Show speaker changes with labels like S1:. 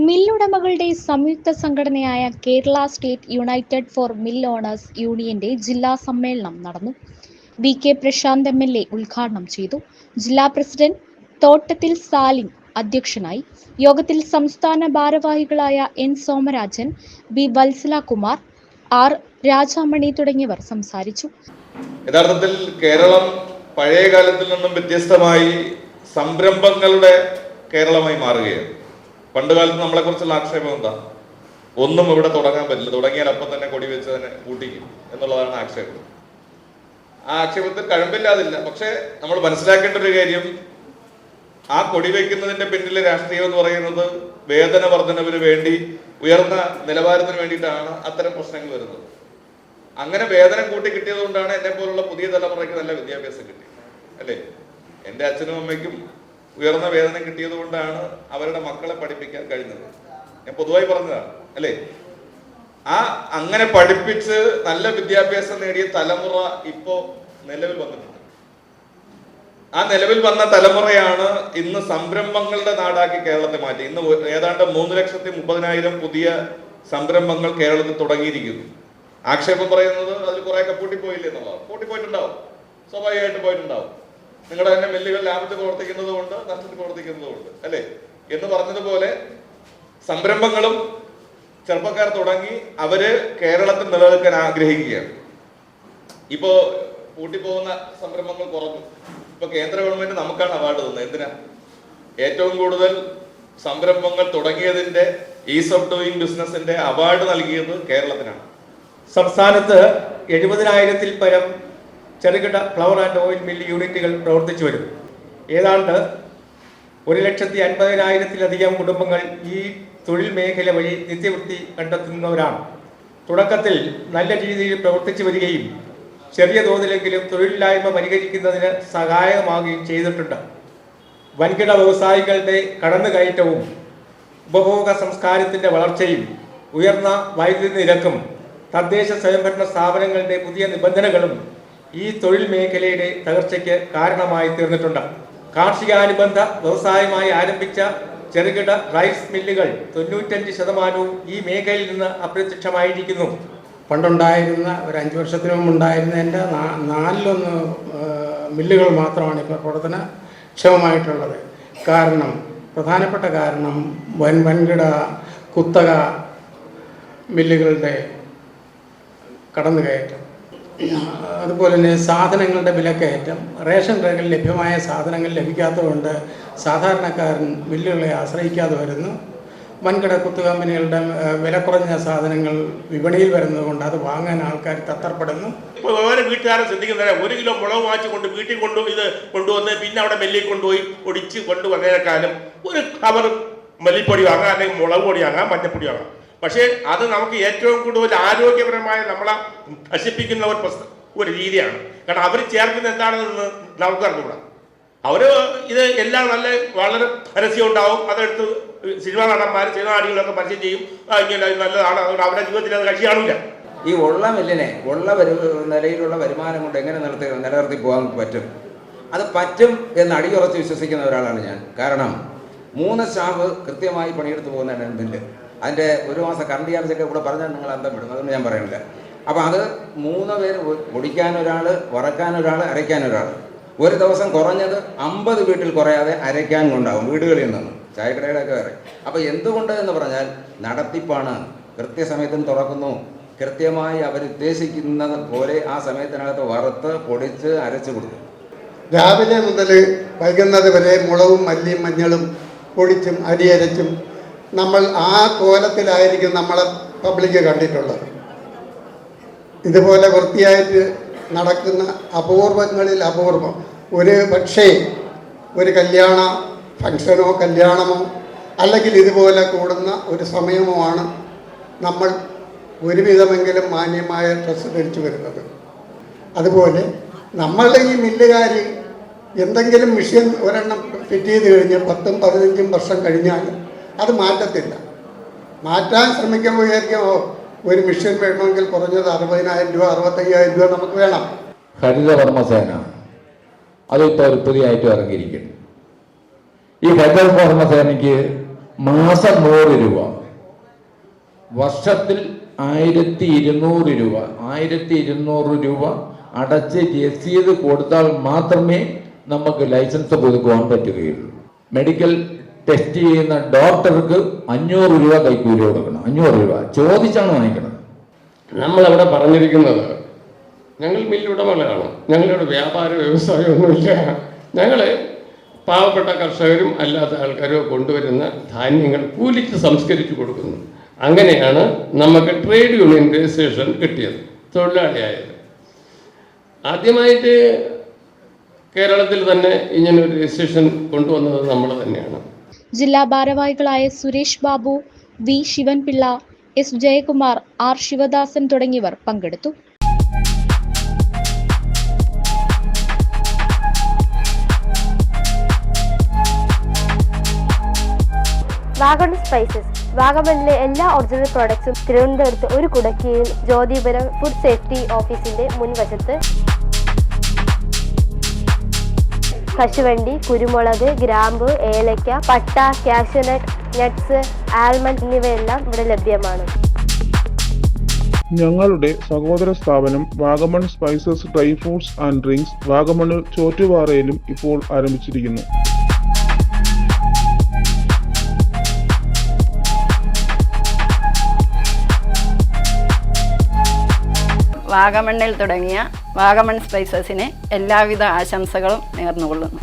S1: മില്ലുടമകളുടെ സംയുക്ത സംഘടനയായ Kerala state united flour mill owners യൂണിയന്റെ ജില്ലാ സമ്മേളനം നടന്നു. VK പ്രശാന്ത് MLA ഉദ്ഘാടനം ചെയ്തു. ജില്ലാ പ്രസിഡന്റ് തോട്ടത്തിൽ സാലിം അധ്യക്ഷനായി. യോഗത്തിൽ സംസ്ഥാന ഭാരവാഹികളായ N Somarajan, B Vatsalakumar, R Rajamani തുടങ്ങിയവർ സംസാരിച്ചു.
S2: യഥാർത്ഥത്തിൽ കേരളം പഴയ കാലത്തിൽ നിന്നും വ്യത്യസ്തമായി സംരംഭങ്ങളുടെ കേരളമായി മാറുകയാണ്. പണ്ടുകാലത്ത് നമ്മളെ കുറിച്ചുള്ള ആക്ഷേപം എന്താ? ഒന്നും ഇവിടെ തുടങ്ങാൻ പറ്റില്ല, തുടങ്ങിയാൽ അപ്പം തന്നെ കൊടി വെച്ച് തന്നെ കൂട്ടിക്കും എന്നുള്ളതാണ് ആക്ഷേപം. ആ ആക്ഷേപത്തിൽ കഴമ്പില്ലാതില്ല. പക്ഷെ നമ്മൾ മനസ്സിലാക്കേണ്ട ഒരു കാര്യം, ആ കൊടി വയ്ക്കുന്നതിന്റെ പിന്നിലെ രാഷ്ട്രീയം എന്ന് പറയുന്നത് വേതന വർധനവിന് വേണ്ടി, ഉയർന്ന നിലവാരത്തിന് വേണ്ടിയിട്ടാണ് അത്തരം പ്രശ്നങ്ങൾ വരുന്നത്. അങ്ങനെ വേതനം കൂട്ടി കിട്ടിയത് കൊണ്ടാണ് എന്നെ പോലുള്ള പുതിയ തലമുറയ്ക്ക് നല്ല വിദ്യാഭ്യാസം കിട്ടിയത്, അല്ലേ? എൻ്റെ അച്ഛനും അമ്മയ്ക്കും ഉയർന്ന വേതനം കിട്ടിയത് കൊണ്ടാണ് അവരുടെ മക്കളെ പഠിപ്പിക്കാൻ കഴിഞ്ഞത്. ഞാൻ പൊതുവായി പറഞ്ഞതാണ്, അല്ലേ? അങ്ങനെ പഠിപ്പിച്ച് നല്ല വിദ്യാഭ്യാസം നേടിയ തലമുറ ഇപ്പോ നിലവിൽ വന്നിട്ടുണ്ട്. ആ നിലവിൽ വന്ന തലമുറയാണ് ഇന്ന് സംരംഭങ്ങളുടെ നാടാക്കി കേരളത്തെ മാറ്റി. ഇന്ന് ഏതാണ്ട് 3,30,000 പുതിയ സംരംഭങ്ങൾ കേരളത്തിൽ തുടങ്ങിയിരിക്കുന്നു. ആക്ഷേപം പറയുന്നത് അതിൽ കുറെയൊക്കെ പൂട്ടിപ്പോയില്ലേ എന്നുള്ളതാണ്. പൂട്ടിപ്പോയിട്ടുണ്ടാവും, സ്വാഭാവികമായിട്ട് പോയിട്ടുണ്ടാവും. നിങ്ങളുടെ തന്നെ മില്ലുകൾ ലാഭത്തിൽ പ്രവർത്തിക്കുന്നത് കൊണ്ട്, നഷ്ടത്തിൽ പ്രവർത്തിക്കുന്നത് കൊണ്ട്, അല്ലേ? എന്ന് പറഞ്ഞതുപോലെ സംരംഭങ്ങളും ചെറുപ്പക്കാർ തുടങ്ങി അവര് കേരളത്തിൽ നിലനിൽക്കാൻ ആഗ്രഹിക്കുകയാണ്. ഇപ്പോ പൂട്ടിപ്പോകുന്ന സംരംഭങ്ങൾ കുറഞ്ഞു. ഇപ്പൊ കേന്ദ്ര ഗവൺമെന്റ് നമുക്കാണ് അവാർഡ് തന്നത്. എന്തിനാ? ഏറ്റവും കൂടുതൽ സംരംഭങ്ങൾ തുടങ്ങിയതിന്റെ, ഈസ് ഓഫ് ഡൂയിങ് ബിസിനസിന്റെ അവാർഡ് നൽകിയത് കേരളത്തിനാണ്.
S3: സംസ്ഥാനത്ത് 70,000-ൽ പരം ചെറുകിട ഫ്ലവർ ആൻഡ് ഓയിൽ മിൽ യൂണിറ്റുകൾ പ്രവർത്തിച്ചു വരും. ഏതാണ്ട് 1,50,000-ലധികം കുടുംബങ്ങൾ ഈ തൊഴിൽ മേഖല വഴി നിത്യവൃത്തി കണ്ടെത്തുന്നവരാണ്. തുടക്കത്തിൽ നല്ല രീതിയിൽ പ്രവർത്തിച്ചു വരികയും ചെറിയ തോതിലെങ്കിലും തൊഴിലില്ലായ്മ പരിഹരിക്കുന്നതിന് സഹായകമാവുകയും ചെയ്തിട്ടുണ്ട്. വൻകിട വ്യവസായികളുടെ കടന്നുകയറ്റവും ഉപഭോഗ സംസ്കാരത്തിൻ്റെ വളർച്ചയും ഉയർന്ന വൈദ്യുതി നിരക്കും തദ്ദേശ സ്വയംഭരണ സ്ഥാപനങ്ങളുടെ പുതിയ നിബന്ധനകളും ഈ തൊഴിൽ മേഖലയുടെ തകർച്ചയ്ക്ക് കാരണമായി തീർന്നിട്ടുണ്ട്. കാർഷികാനുബന്ധ വ്യവസായമായി ആരംഭിച്ച ചെറുകിട റൈസ് മില്ലുകൾ 95% ഈ മേഖലയിൽ നിന്ന് അപ്രത്യക്ഷമായിരിക്കുന്നു.
S4: പണ്ടുണ്ടായിരുന്ന ഒരു 5 വർഷത്തിന് മുമ്പുണ്ടായിരുന്നതിൻ്റെ 4-1 മില്ലുകൾ മാത്രമാണ് ഇപ്പോൾ പ്രവർത്തനക്ഷമമായിട്ടുള്ളത്. പ്രധാനപ്പെട്ട കാരണം വൻകിട കുത്തക മില്ലുകളുടെ കടന്നുകയറ്റം, അതുപോലെ തന്നെ സാധനങ്ങളുടെ വിലക്കയറ്റം, റേഷൻ കടകളിൽ ലഭ്യമായ സാധനങ്ങൾ ലഭിക്കാത്തതുകൊണ്ട് സാധാരണക്കാരൻ മില്ലുകളെ ആശ്രയിക്കാതെ വരുന്നു. വൻകിട കുത്തു കമ്പനികളുടെ വില കുറഞ്ഞ സാധനങ്ങൾ വിപണിയിൽ വരുന്നത് കൊണ്ട് അത് വാങ്ങാൻ ആൾക്കാർ തത്രപ്പെടുന്നു.
S5: ഇപ്പോൾ ഓരോ വീട്ടുകാരെ ശ്രദ്ധിക്കുന്നത് 1 കിലോ മുളക് വാങ്ങിച്ചുകൊണ്ട് വീട്ടിൽ കൊണ്ടുവന്ന് പിന്നെ അവിടെ മെല്ലിൽ കൊണ്ടുപോയി ഒടിച്ച് കൊണ്ടുവന്നേക്കാളും ഒരു കവർ മല്ലിപ്പൊടി വാങ്ങാം, അല്ലെങ്കിൽ മുളക് പൊടി വാങ്ങാം, മഞ്ഞപ്പൊടി വാങ്ങാം. പക്ഷേ അത് നമുക്ക് ഏറ്റവും കൂടുതൽ ആരോഗ്യപരമായ നമ്മളെ നശിപ്പിക്കുന്ന ഒരു രീതിയാണ്. കാരണം അവർ ചേർക്കുന്ന എന്താണെന്ന് നമുക്ക് അറിഞ്ഞുകൂടാ. അവര് ഇത് എല്ലാം വളരെ പരസ്യം ഉണ്ടാവും, അതെടുത്ത് സിനിമാ നടന്മാർ, സിനിമാ നടികളൊക്കെ പരസ്യം ചെയ്യും, ഇങ്ങനെ നല്ലതാണ്, അതുകൊണ്ട് അവരുടെ ജീവിതത്തിൽ അത് കഴിച്ചു കാണില്ല.
S6: ഈ ഉള്ള മില്ലിനെ നിലയിലുള്ള വരുമാനം കൊണ്ട് എങ്ങനെ നിലനിർത്തി പോകാൻ പറ്റും? അത് പറ്റും എന്ന് അടിയുറച്ച് വിശ്വസിക്കുന്ന ഒരാളാണ് ഞാൻ. കാരണം 3 സ്റ്റാഫ് കൃത്യമായി പണിയെടുത്ത് പോകുന്നതാണ് മില്ല്. അതിൻ്റെ 1 മാസം കറണ്ട് ചാർജൊക്കെ ഇവിടെ പറഞ്ഞാൽ നിങ്ങൾ അന്തം വിടും, അതൊന്നും ഞാൻ പറയുന്നില്ല. അപ്പോൾ അത് 3 പേര്, പൊടിക്കാനൊരാൾ, വറക്കാനൊരാൾ, അരയ്ക്കാനൊരാൾ. ഒരു ദിവസം കുറഞ്ഞത് 50 വീട്ടിൽ കുറയാതെ അരയ്ക്കാൻ കൊണ്ടാവും വീടുകളിൽ നിന്ന്, ചായക്കടയുടെയൊക്കെ വേറെ. അപ്പോൾ എന്തുകൊണ്ട് എന്ന് പറഞ്ഞാൽ നടത്തിപ്പാണ്. കൃത്യസമയത്തിന് തുറക്കുന്നു, കൃത്യമായി അവരുദ്ദേശിക്കുന്നത് പോലെ ആ സമയത്തിനകത്ത് വറുത്ത് പൊടിച്ച് അരച്ചു കൊടുക്കും.
S7: രാവിലെ മുതൽ വൈകുന്നത് വരെ മുളകും മല്ലിയും മഞ്ഞളും പൊടിച്ചും അരിയരച്ചും നമ്മൾ ആ കോലത്തിലായിരിക്കും നമ്മളെ പബ്ലിക് കണ്ടിട്ടുള്ളത്. ഇതുപോലെ വൃത്തിയായിട്ട് നടക്കുന്ന അപൂർവങ്ങളിൽ അപൂർവം. പക്ഷേ ഒരു കല്യാണ ഫംഗ്ഷനോ കല്യാണമോ അല്ലെങ്കിൽ ഇതുപോലെ കൂടുന്ന ഒരു സമയമോ ആണ് നമ്മൾ ഒരുവിധമെങ്കിലും മാന്യമായ ഡ്രസ്സ് ധരിച്ചു വരുന്നത്. അതുപോലെ നമ്മളുടെ ഈ മില്ലുകാർ എന്തെങ്കിലും മെഷീൻ ഒരെണ്ണം ഫിറ്റ് ചെയ്ത് കഴിഞ്ഞ് 10-15 വർഷം കഴിഞ്ഞാൽ അത് മാറ്റത്തില്ല. മാറ്റാൻ ശ്രമിക്കുമ്പോൾ വിചാരിക്കുമോ ഒരു മെഷീൻ വേണമെങ്കിൽ കുറഞ്ഞത് 60,000 രൂപ 65,000 രൂപ നമുക്ക് വേണം.
S8: ഹരിതകർമ്മസേന അതിപ്പോൾ ഒരു പുതിയതായിട്ട് ഇറങ്ങിയിരിക്കുന്നു. ഈ ഹെൽത്ത് ഫാർമസേനയ്ക്ക് മാസം 100 രൂപ, വർഷത്തിൽ 1200 രൂപ, 1200 രൂപ അടച്ച് രസീത് കൊടുത്താൽ മാത്രമേ നമുക്ക് ലൈസൻസ് പുതുക്കുവാൻ പറ്റുകയുള്ളൂ. മെഡിക്കൽ ടെസ്റ്റ് ചെയ്യുന്ന ഡോക്ടർക്ക് 500 രൂപ കൈക്കൂലി കൊടുക്കണം. 500 രൂപ ചോദിച്ചാണ് വാങ്ങിക്കുന്നത്.
S3: നമ്മളവിടെ പറഞ്ഞിരിക്കുന്നത് ഞങ്ങൾ മില്ലുടമകളാണ്, ഞങ്ങളുടെ വ്യാപാര വ്യവസായമൊന്നുമില്ല. ഞങ്ങൾ പാവപ്പെട്ട കർഷകരും അല്ലാത്ത ആൾക്കാരും കൊണ്ടുവരുന്ന ധാന്യങ്ങൾ കൂലിക്ക് സംസ്കരിച്ച് കൊടുക്കുന്നു. അങ്ങനെയാണ് നമുക്ക് ട്രേഡ് യൂണിയൻ രജിസ്ട്രേഷൻ കിട്ടിയത്, തൊഴിലാളിയായത്. ആദ്യമായിട്ട് കേരളത്തിൽ തന്നെ ഇങ്ങനൊരു രജിസ്ട്രേഷൻ കൊണ്ടുവന്നത് നമ്മൾ തന്നെയാണ്.
S1: ജില്ലാ ഭാരവാഹികളായ Suresh Babu, V Sivanpillai, S Jayakumar, R Sivadasan തുടങ്ങിയവർ പങ്കെടുത്തു.
S9: വാഗമൺ സ്പൈസസ്, വാഗമണിലെ എല്ലാ ഒറിജിനൽ പ്രോഡക്ട്സും തിരുവനന്തപുരത്ത് ഒരു കുടക്കീഴിൽ ജ്യോതിപുരം ഫുഡ് സേഫ്റ്റി ഓഫീസിന്റെ മുൻവശത്ത്. കശുവണ്ടി, കുരുമുളക്, ഗ്രാമ്പു, ഏലക്ക, പട്ട, കാഷ്യൂനട്ട്, നട്ട്സ്, ആൽമണ്ട് എന്നിവയെല്ലാം ഇവിടെ ലഭ്യമാണ്.
S10: ഞങ്ങളുടെ സഹോദര സ്ഥാപനം Vagamon spices dry fruits and drinks വാഗമണിൽ ചോറ്റുപാറയിലും ഇപ്പോൾ ആരംഭിച്ചിരിക്കുന്നു.
S11: വാഗമണ്ണിൽ തുടങ്ങിയ വാഗമൺ സ്പൈസസിന് എല്ലാവിധ ആശംസകളും നേർന്നുകൊള്ളുന്നു.